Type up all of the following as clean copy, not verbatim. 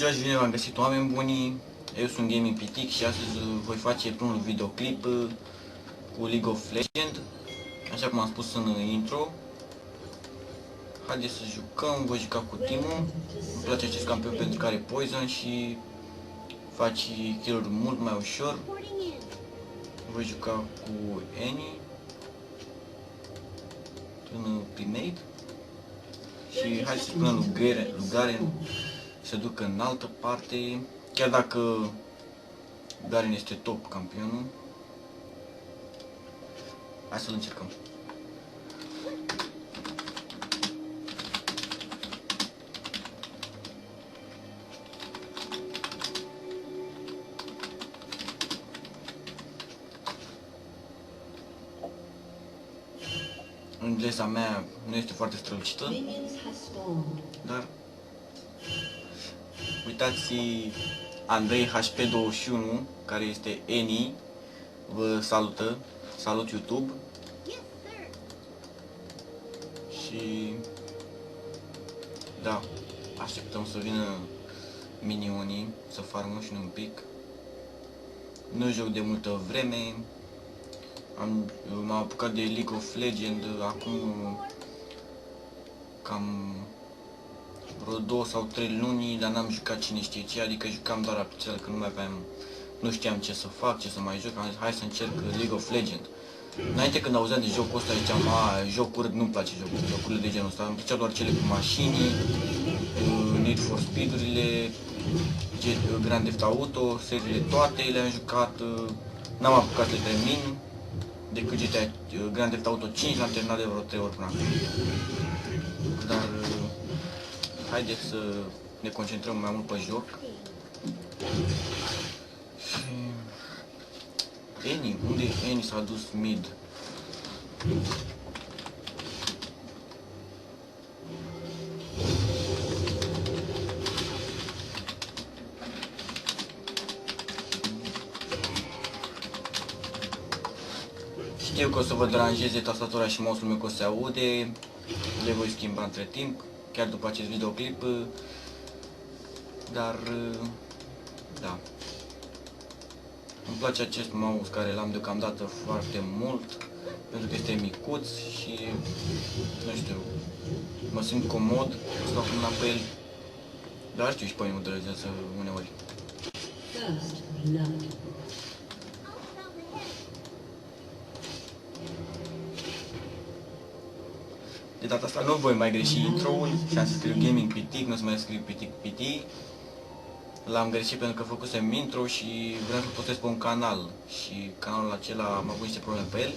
ziua și bine v-am găsit, oameni buni. Eu sunt Gaming Pitic și astăzi voi face primul videoclip cu League of Legends. Așa cum am spus în intro. Haideți să jucăm, voi juca cu Timo. Îmi place acest campion pentru că are poison și face kill-uri mult mai ușor. Voi juca cu Annie în primate. Și hai să spunem lui Garen se ducă în altă parte, chiar dacă Garen este top campionul. Hai să-l încercăm. Engleza mea nu este foarte strălucită, dar uitați, Andrei HP21, care este Annie, vă salută, salut YouTube. Și da, așteptăm să vină minionii, să farmăm și un pic. Nu joc de multă vreme, m-am apucat de League of Legends acum cam vreo 2 sau 3 luni, dar n-am jucat cine știe ce, adică jucam doar apițel, că nu știam ce să fac, ce să mai joc, am zis hai să încerc League of Legends. Înainte când auzeam de jocul ăsta ziceam, joc urât, nu-mi place jocurile de genul ăsta, îmi plăceau doar cele cu mașini, Need for Speed-urile, Grand Theft Auto, seriile toate le-am jucat, n-am apucat să termin, decât GTA Grand Theft Auto 5 l-am terminat de vreo 3 ori până acum. Dar haideți să ne concentrăm mai mult pe joc. Annie, unde Annie s-a dus mid? Știu că o să vă deranjeze tastatura și mouse-ul meu că o se aude, le voi schimba între timp, chiar după acest videoclip, dar da. Îmi place acest mouse care l-am deocamdată foarte mult, pentru că este micuț și, nu știu, mă simt comod, stau cu mâna pe el, dar știu și pe mine mă deranjează uneori. De data asta nu voi mai greși intro-ul și am să scriu Gaming Pitic, nu o să mai scriu Pitic PT. L-am greșit pentru că făcusem intro și vreau să postez pe un canal și canalul acela am avut niște probleme pe el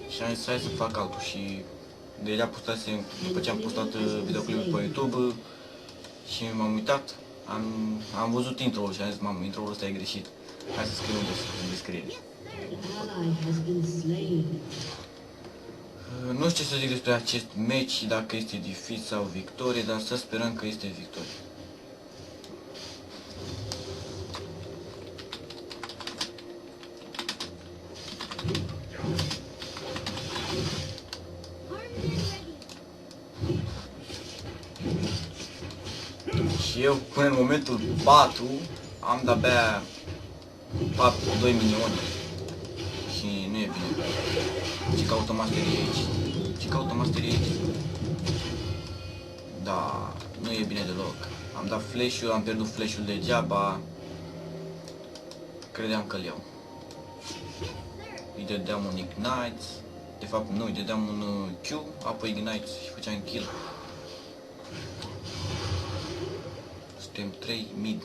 și am zis hai să fac altul și deja postasem, după ce am postat videoclipul pe YouTube și m-am uitat, am văzut intro-ul și am zis mamă, intro-ul ăsta e greșit, hai să scriu în descriere. Nu știu ce să zic despre acest meci, dacă este dificil sau victorie, dar să sperăm că este victorie. Și eu până în momentul 4 am de-abia 2 minioni și nu e bine. Ce caută masterii aici? Ce caută masterii aici? Da, nu e bine deloc. Am dat flash-ul, am pierdut flash-ul degeaba. Credeam că-l iau. Îi dădeam un Ignite. De fapt nu, îi dădeam un Q, apoi Ignite și făceam kill. Suntem 3 mid.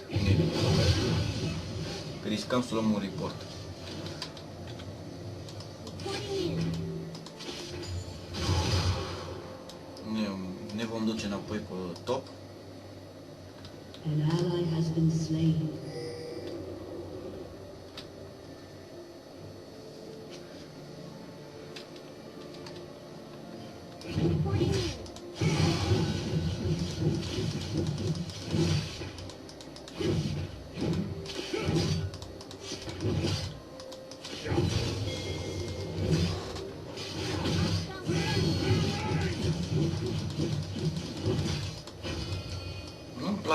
Riscăm să luăm un report. Ne vom duce înapoi pe top. An ally has been slain.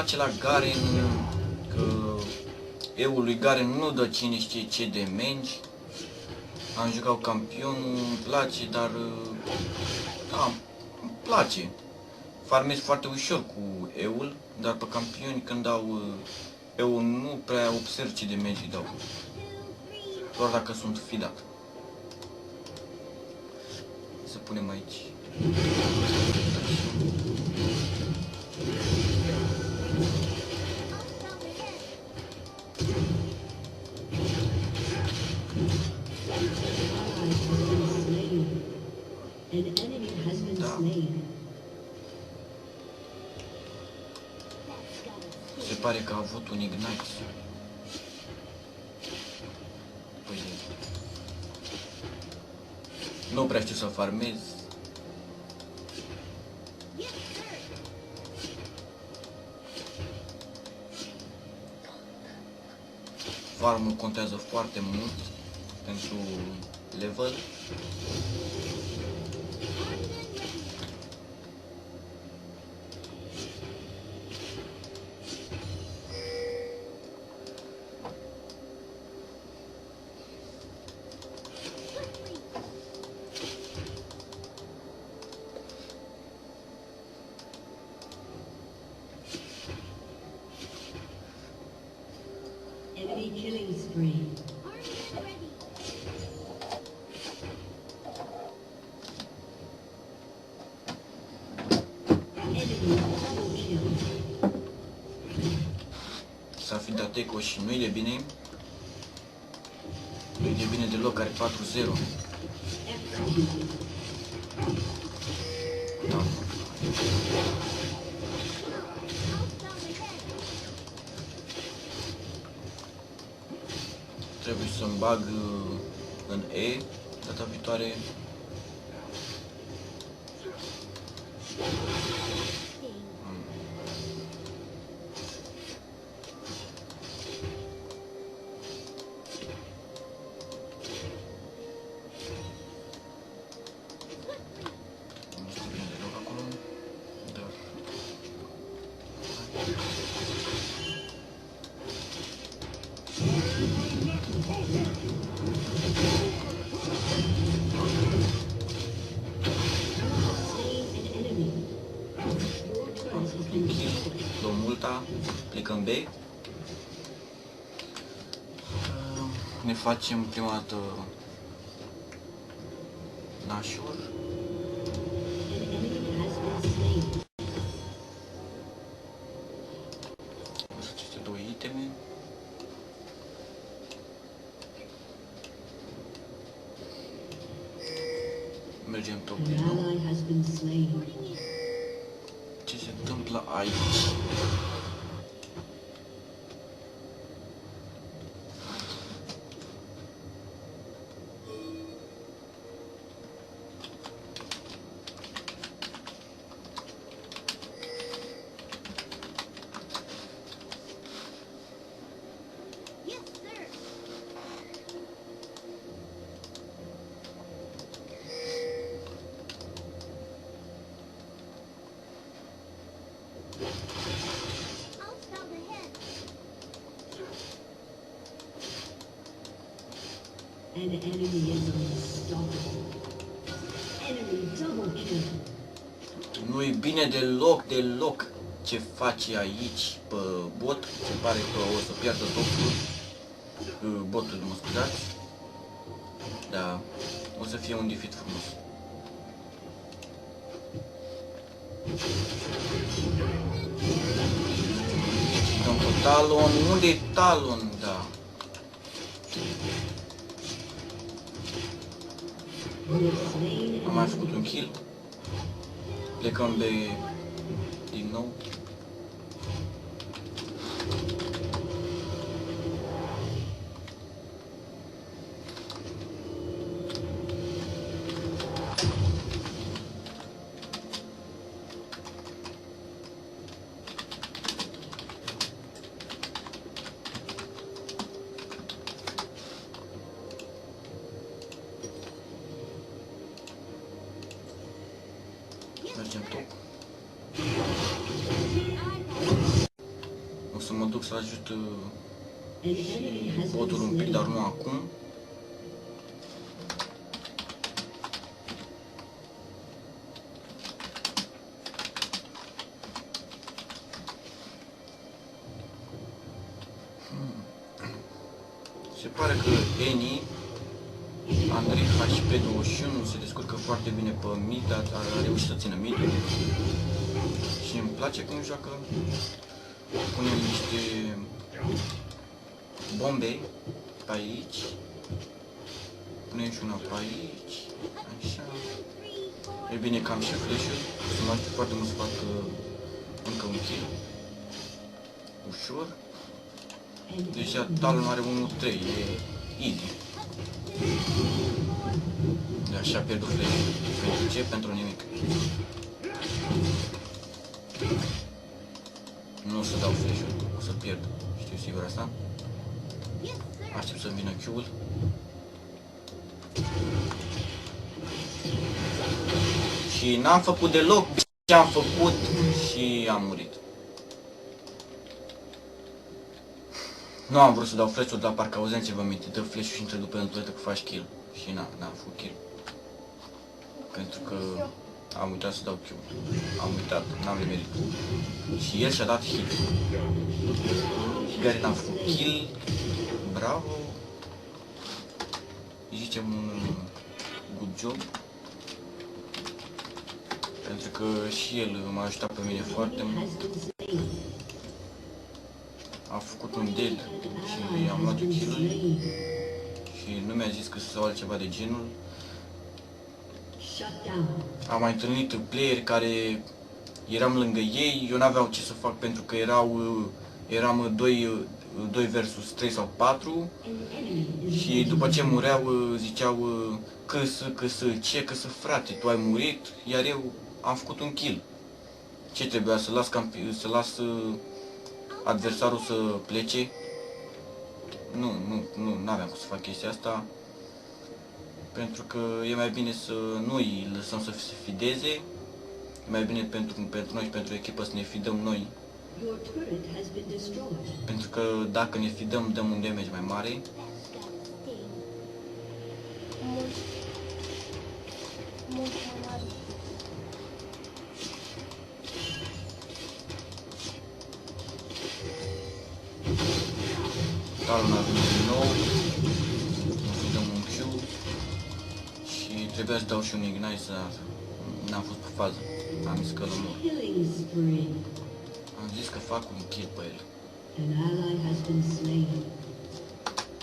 place la Garen că eu lui Garen nu dă cine știe ce de mengi. Am jucat campionul, îmi place, dar da, îmi place. Farmez foarte ușor cu eul, dar pe campioni când dau eu nu prea observ ce de megi dau. Doar dacă sunt fidat. Să punem aici. Da. Se pare că a avut un ignite. Păi, nu prea știu să farmez. Farmul contează foarte mult pentru level. Enemy killing spree. S-a fi dat eco și nu-i de bine. Nu-i de bine deloc, are 4-0. Da. Trebuie să-mi bag în E data viitoare. Luăm multa, plecăm B. Ne facem prima dată nașuri. Aceste două iteme. Mergem top din nou. Ce se întâmplă aici? An enemy is unstoppable. Enemy double kill. Nu e bine deloc ce face aici pe bot. Se pare că o să piardă topul. Botul, mă scuzați. Da, o să fie un defeat frumos. Dăm pe Talon. Unde e Talon? Da. Am mai făcut un kill. Plecăm de din nou. Mergem top. duc să ajut An enemy has been botul un pic, slain. dar nu acum. Se pare că Eni, Andrei HP 21, se descurcă foarte bine pe mid, a reușit să țină mid. Și îmi place cum joacă. Punem niște bombe pe aici. Punem și una pe aici. Așa. E bine că am și flash-ul. Să mă ajute foarte mult să fac încă un kill. Ușor. Deja Talon are 1-3, e easy. De așa pierd flash. Pentru ce? Pentru nimic. Nu o să dau flash-ul, o să pierd. Știu sigur asta. Aștept să-mi vină Q-ul. Și n-am făcut deloc ce am făcut și am murit. Nu am vrut să dau flash-ul, dar parcă auzeam ceva minte. Dă flash-ul și intră după el că faci kill. Și n-am făcut kill. Pentru că am uitat să dau Q. Am uitat, n-am nimerit. Și el și-a dat hit. Garen a făcut kill. Bravo. Îi zicem un good job. Pentru că și el m-a ajutat pe mine foarte mult. A făcut un dead și am luat kill-uri. Și nu mi-a zis că să sau altceva de genul. Am mai întâlnit playeri care eram lângă ei, eu n-aveam ce să fac pentru că eram 2 versus 3 sau 4 și după ce mureau ziceau că să frate, tu ai murit, iar eu am făcut un kill. Ce trebuia să las adversarul să plece? Nu aveam cum să fac chestia asta. Pentru că e mai bine să nu îi lăsăm să se fideze. E mai bine pentru noi și pentru echipă să ne fidăm noi. Pentru că dacă ne fidăm, dăm un damage mai mare. Talon a venit din nou. Îi dăm un Q. Și trebuia să dau și un ignite, dar n-am fost pe fază. Am zis că îl omor. Am zis că fac un kill pe el. An ally has been slain.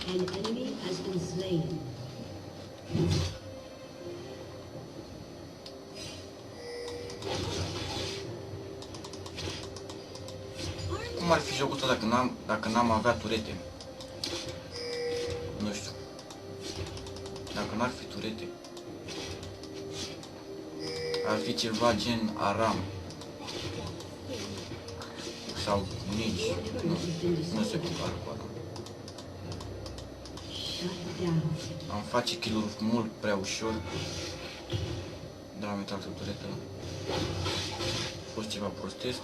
An enemy has been slain. Cum ar fi jocul ăsta dacă n-am avea turete? Nu știu. Dacă n-ar fi turete. Ar fi ceva gen Aram. Sau nici. Nu se compară cu Aram. Am face kill-uri mult prea ușor. Dar am uitat turetă. A fost ceva prostesc.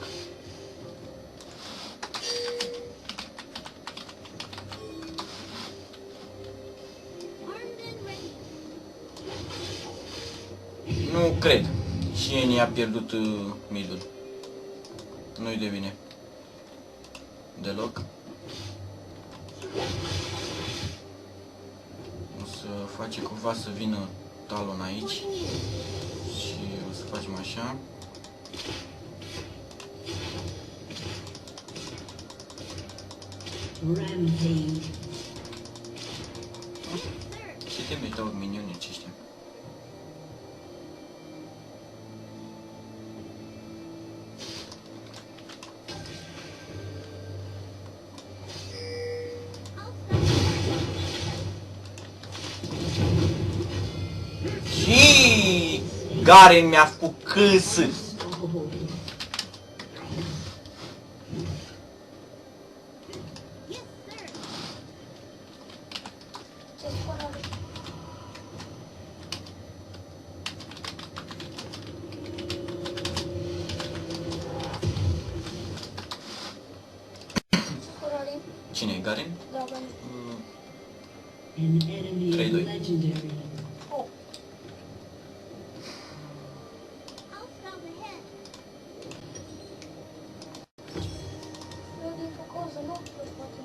Nu cred. Și Eni a pierdut mid-ul. Nu-i de bine. Deloc. O să face cumva să vină Talon aici. Și o să facem așa. Rampage. Ce damage dau minionii aceștia? Și Garen mi-a făcut câs. Garen? Da, da. An enemy is 3-2. legendary. Oh. Eu din focoză, nu? Poate.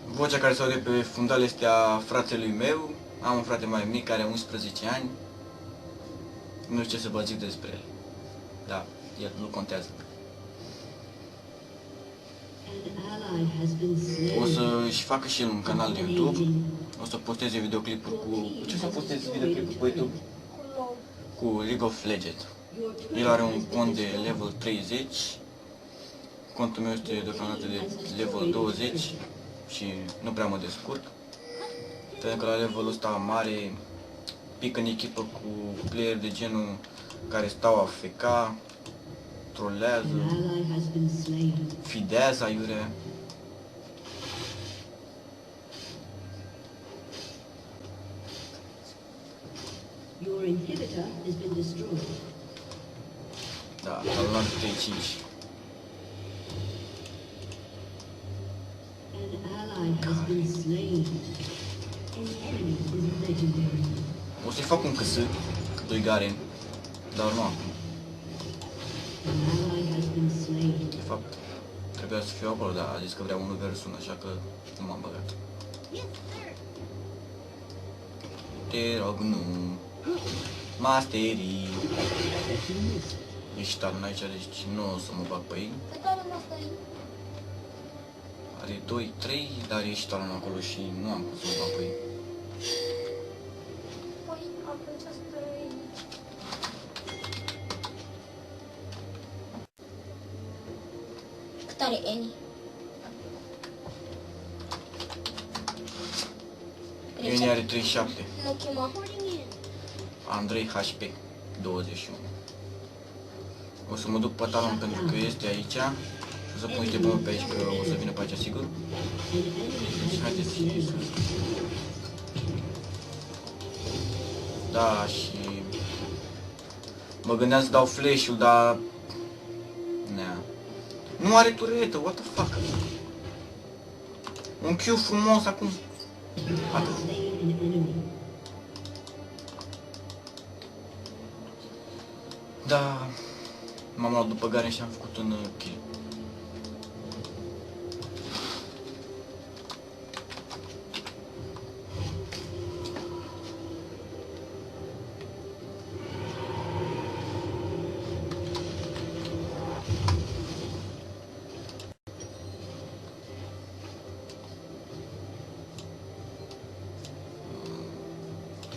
Vocea care se aude pe fundal este a fratelui meu. Am un frate mai mic care are 11 ani. Nu știu ce să vă zic despre el. Da, el nu contează. An ally has been slain. O să-și facă și el un canal de YouTube. O să posteze videoclipuri cu... Ce să posteze videoclipuri pe YouTube? Cu LOL. Cu League of Legends. El are un cont de level 30. Contul meu este deocamdată de level 20 și nu prea mă descurc. Pentru că la levelul ăsta mare pic în echipă cu player de genul care stau AFK, trolează, An ally has been slain. fidează aiurea. Your inhibitor has been destroyed. Da, l-am luat 3-5. An ally has been slain. An enemy is legendary. O să-i fac un câs, 2 Garen, dar nu acum. An ally has been slain. De fapt, trebuia să fiu acolo, dar a zis că vrea 1 vs 1, așa că nu m-am băgat. Te rog, nu. Masterii. Ești talent aici, deci nu o să mă bag pe ei. Cât are asta e? Are 2-3, dar ești talent acolo și nu am cum să mă bag pe ei. Păi, atunci asta e... Cât are Eni? Eni are 37. Nu chema. Andrei HP 21. O să mă duc pe talon pentru că este aici. Și o să pun niște bombe pe aici că o să vină pe aici sigur. An enemy Deci has haideți been să... slain. Da, și... Mă gândeam să dau flash-ul, dar... Nea. Nu are turetă, what the fuck? Un Q frumos acum. Atât. Slain an enemy. Da, m-am luat după Garen și am făcut un kill.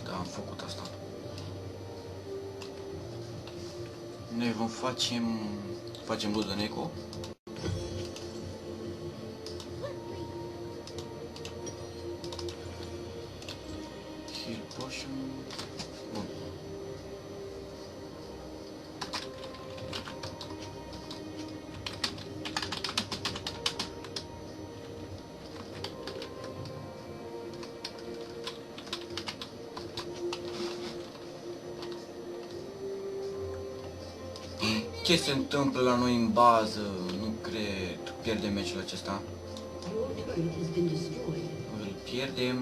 Da, am făcut asta. Noi vom facem loot în eco. Heal potion. Bun. Ce se întâmplă la noi în bază? Nu cred. Pierdem meciul acesta. Your turret has been destroyed. Îl pierdem.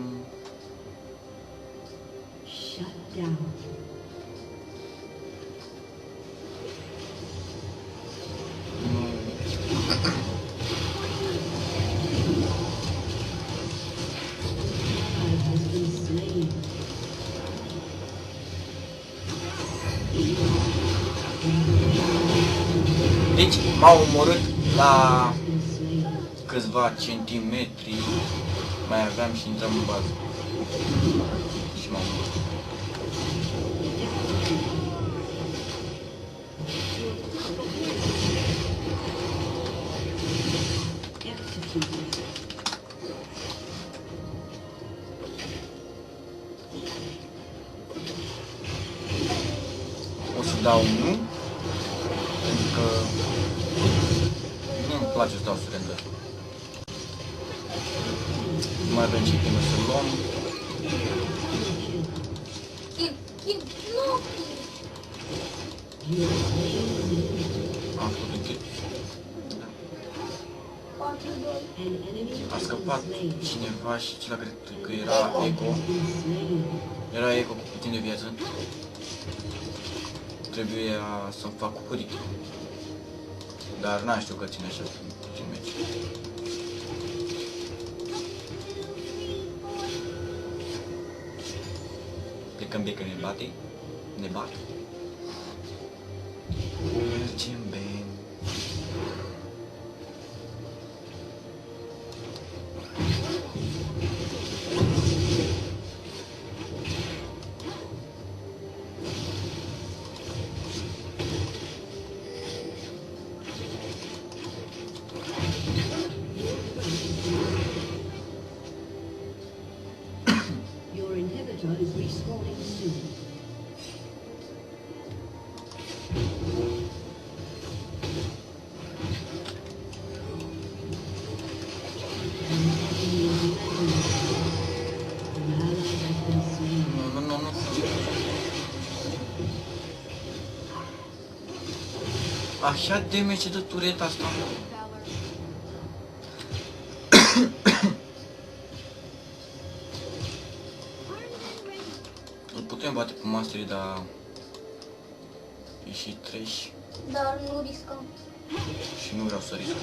Shut down. Nu. Ally has been slain. Deci m-au omorât la Has been slain. câțiva centimetri. Mai aveam și intram în bază. Și m-au omorât. Executed. O să dau nu. Pentru că nu-mi place să dau surrender. Nu mai avem ce timp să luăm. Kill, nu! You have slain an enemy. Am făcut un kill. Da. Ba, An enemy A has been scăpat slain. cineva și acela cred că An era enemy Eco. has been slain. Era Eco cu puțin de viață. Trebuia să-mi fac curit. Dar n-am știut că ține așa puțin meci. Plecăm bine că ne bate. Ne bat. Mergem bine. Your inhibitor is respawning soon. An enemy is legendary. An ally has been slain. Nu. Așa damage de tureta asta. Îl putem bate pe mastery, dar e și trash Dar nu riscăm. și nu vreau să risc.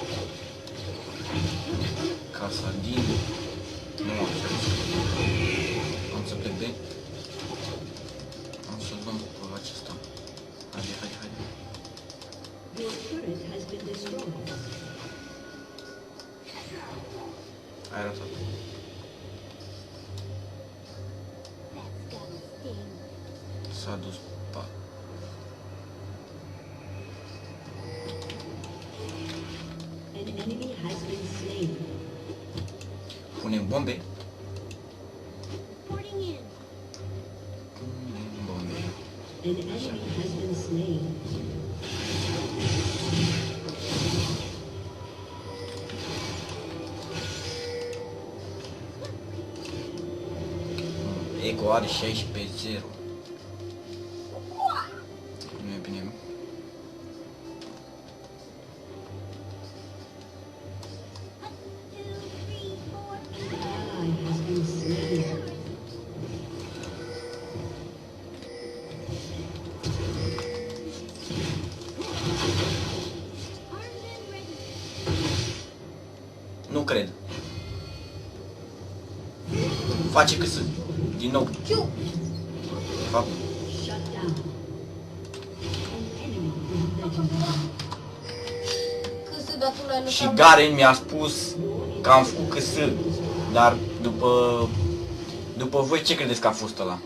Casa din... Nu am să risc. Am să plec de... Am să luăm pe acesta. Haide. Your turret has been destroyed. Ai ratat. S-a dus pa. An enemy has been slain. Punem bombe. An Punem bombe. enemy has been slain. Eco are 16-0. Nu e bine. An ally has been slain. Nu cred. Face că să... Din nou. Ciu! De fapt, Shut down. An enemy is legendary. Cât dar tu l-ai lăsat. și Garen mi-a spus că am făcut KS. Dar după voi ce credeți că a fost ăla?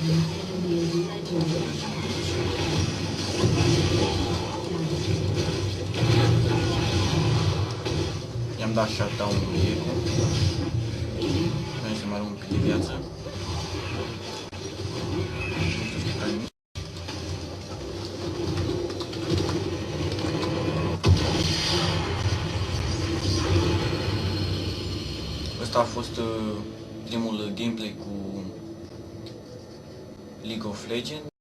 An enemy is legendary. I-am dat shutdown lui Eco. Vrem să mai luăm un pic de viață. Ăsta a fost primul gameplay cu League of Legends.